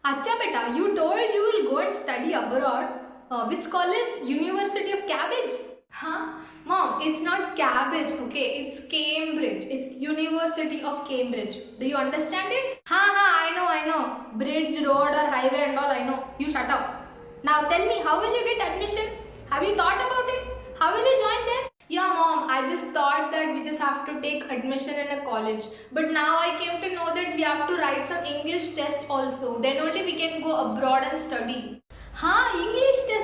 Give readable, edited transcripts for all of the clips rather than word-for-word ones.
Acha beta, you told you will go and study abroad. Which college? University of Cabbage? Huh? Mom, it's not Cabbage, okay? It's Cambridge. It's University of Cambridge. Do you understand it? I know. Bridge, road or highway and all, I know. You shut up. Now tell me, how will you get admission? Have you thought about it? How will you join there? Yeah, mom, I just thought that we just have to take admission in a college. But now I came to know that we have to write some English test also. Then only we can go abroad and study. English test.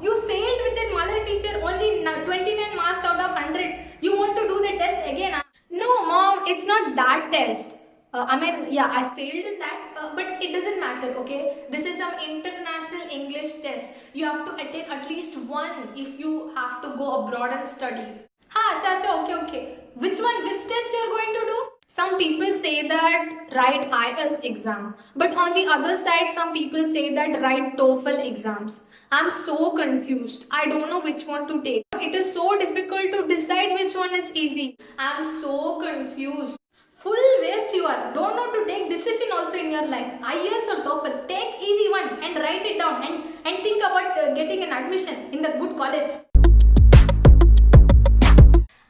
You failed with that Malayalam teacher, only 29 marks out of 100. You want to do the test again? No, mom, it's not that test. I failed in that, but it doesn't matter, okay? This is some international English test. You have to attend at least one if you have to go abroad and study. Okay. Which one? Which test you are going to do? Some people say that write IELTS exam, but on the other side, some people say that write TOEFL exams. I'm so confused. I don't know which one to take. It is so difficult to decide which one is easy. I'm so confused. Full waste you are. Don't know to take decision also in your life. IELTS or TOEFL. Take easy one and write it down and think about getting an admission in the good college.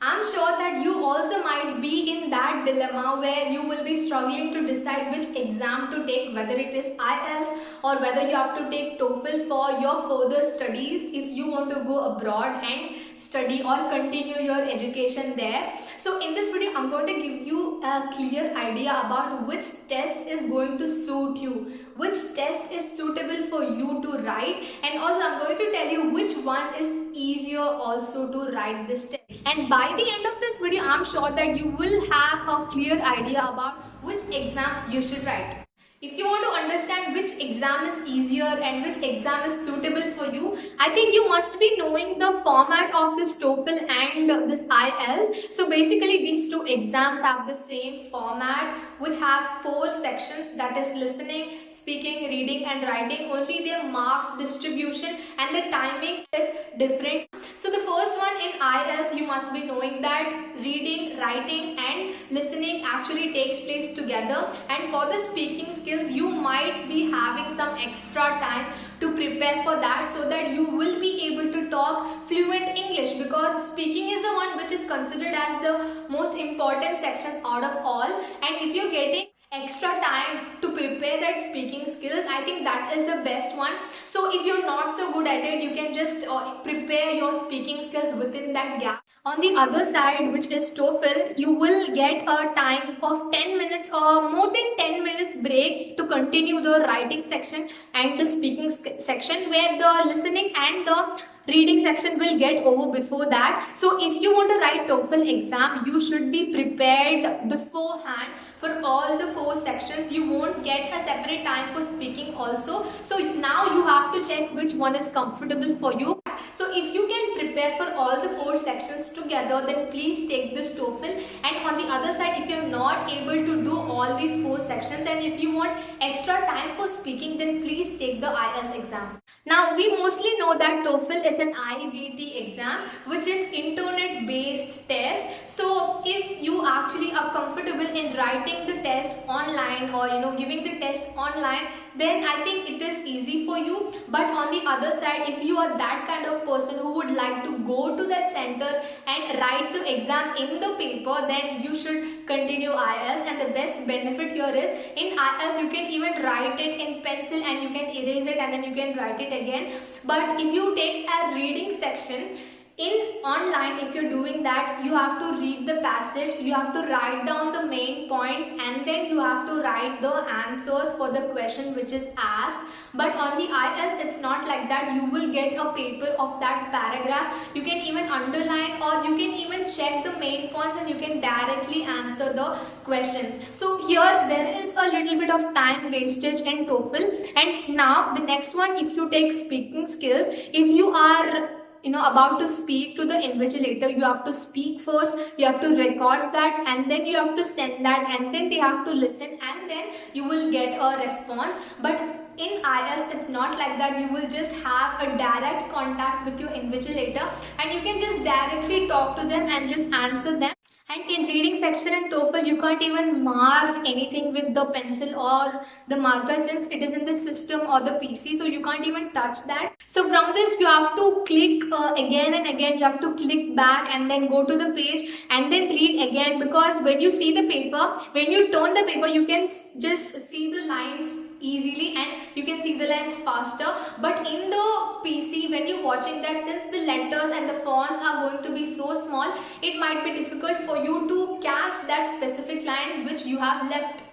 I'm sure that you also might be in that dilemma where you will be struggling to decide which exam to take, whether it is IELTS or whether you have to take TOEFL for your further studies if you want to go abroad and study or continue your education there. So in this video, I'm going to give you a clear idea about which test is going to suit you, which test is suitable for you to write, and also I'm going to tell you which one is easier also to write this test. And by the end of this video, I'm sure that you will have a clear idea about which exam you should write. If you want to understand which exam is easier and which exam is suitable for you, I think you must be knowing the format of this TOEFL and this IELTS. So basically these two exams have the same format, which has 4 sections, that is listening, speaking, reading and writing. Only their marks distribution and the timing is different. So the first one in IELTS, you must be knowing that reading, writing and listening actually takes place together, and for the speaking skills you might be having some extra time to prepare for that, so that you will be able to talk fluent English, because speaking is the one which is considered as the most important sections out of all. And if you're getting extra time to prepare that speaking skills, I think that is the best one. So if you're not so good at it, you can just prepare your speaking skills within that gap. On the other side, which is TOEFL, you will get a time of 10 minutes or more than 10 minutes break to continue the writing section and the speaking section, where the listening and the reading section will get over before that. So if you want to write TOEFL exam, you should be prepared beforehand for all the 4 sections. You won't get a separate time for speaking also. So now you have to check which one is comfortable for you. So if you can prepare for all the 4 sections together, then please take this TOEFL. And on the other side, if you're not able to do all these 4 sections and if you want extra time for speaking, then please take the IELTS exam. Now we mostly know that TOEFL is an IBT exam, which is internet based test. So if you actually are comfortable in writing the test online or giving the test online, then I think it is easy for you. But on the other side, if you are that kind of person who would like to go to that center and write the exam in the paper, then you should continue IELTS. And the best benefit here is, in IELTS you can even write it in pencil and you can erase it and then you can write it again. But if you take a reading section in online, if you're doing that, you have to read the passage, you have to write down the main points, and then you have to write the answers for the question which is asked. But on the IELTS, it's not like that. You will get a paper of that paragraph. You can even underline or you can even check the main points and you can directly answer the questions. So here there is a little bit of time wastage in TOEFL. And now the next one, if you take speaking skills, if you are about to speak to the invigilator, you have to speak first, you have to record that, and then you have to send that, and then they have to listen, and then you will get a response. But in IELTS, it's not like that. You will just have a direct contact with your invigilator and you can just directly talk to them and just answer them. And in reading section in TOEFL, you can't even mark anything with the pencil or the marker since it is in the system or the PC, so you can't even touch that. So from this, you have to click again and again. You have to click back and then go to the page and then read again, because when you see the paper, when you turn the paper, you can just see the lines easily and you can see the lines faster. But in the PC, when you're watching that, since the letters and the fonts are going to be so small, it might be difficult for you to catch that specific line which you have left.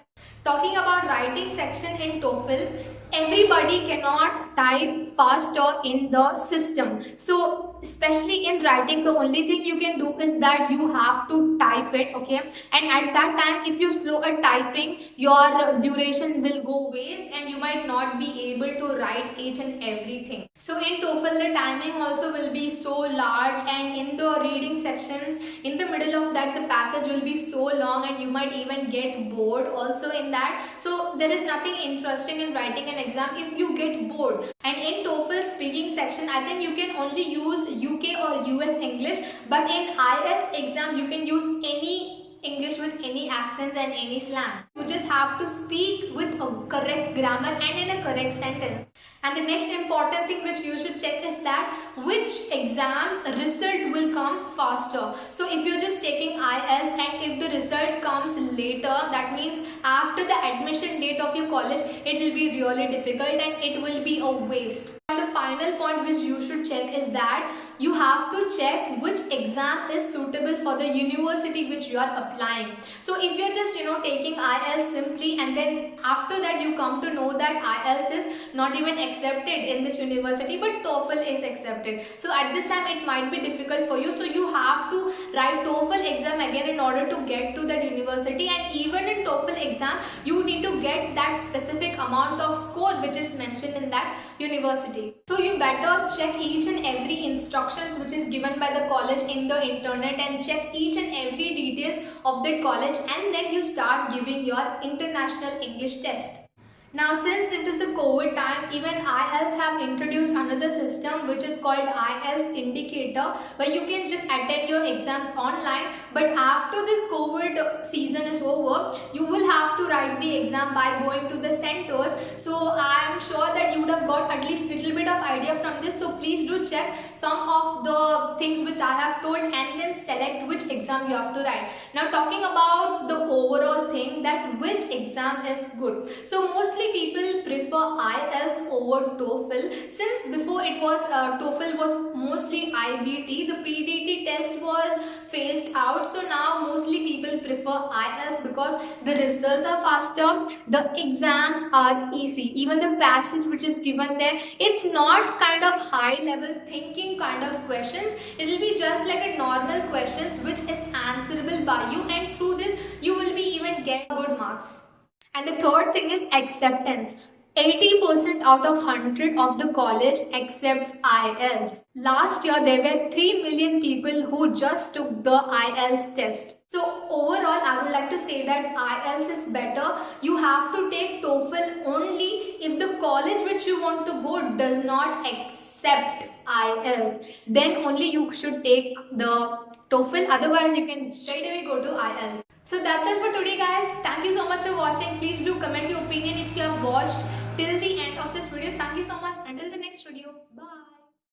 Talking about writing section in TOEFL, everybody cannot type faster in the system. So especially in writing, the only thing you can do is that you have to type it, okay? And at that time, if you slow at typing, your duration will go waste and you might not be able to write each and everything. So in TOEFL, the timing also will be so large, and in the reading sections, in the middle of that, the passage will be so long and you might even get bored also in that. So there is nothing interesting in writing an exam if you get bored. And in TOEFL speaking section, I think you can only use UK or US English, but in IELTS exam you can use any English with any accents and any slang. You just have to speak with a correct grammar and in a correct sentence. And the next important thing which you should check is that which exams result will come faster. So if you're just taking IELTS and if the result comes later, that means after the admission date of your college, it will be really difficult and it will be a waste. And the final point which you should check is that you have to check which exam is suitable for the university which you are applying. So if you're just taking IELTS simply and then after that you come to know that IELTS is not even accepted in this university but TOEFL is accepted. So at this time it might be difficult for you. So you have to write TOEFL exam again in order to get to that university, and even in TOEFL exam you need to get that specific amount of score which is mentioned in that university. So you better check each and every instructions which is given by the college in the internet and check each and every details of that college, and then you start giving your international English test. Now since it is the COVID time, even IELTS have introduced another system which is called IELTS Indicator, where you can just attend your exams online, but after this COVID season is over, you will have to write the exam by going to the centers. So I am sure that you would have got at least little bit of idea from this, so please do check some of the things which I have told and then select which exam you have to write. Now talking about the overall thing, that which exam is good. So mostly people prefer IELTS over TOEFL, since before it was TOEFL was mostly IBT, the PDT test was phased out. So now mostly people prefer IELTS because the results are faster, the exams are easy, even the passage which is given there, it's not kind of high level thinking kind of questions, it will be just like a normal questions which is answerable by you, and through this you will be even get good marks. And the third thing is acceptance. 80% out of 100 of the college accepts IELTS. Last year there were 3 million people who just took the IELTS test. So overall I would like to say that IELTS is better. You have to take TOEFL only if the college which you want to go does not accept IELTS. Then only you should take the TOEFL, otherwise you can straight away go to IELTS. So that's it for today guys. Thank you so much for watching. Please do comment your opinion if you have watched till the end of this video. Thank you so much. Until the next video. Bye.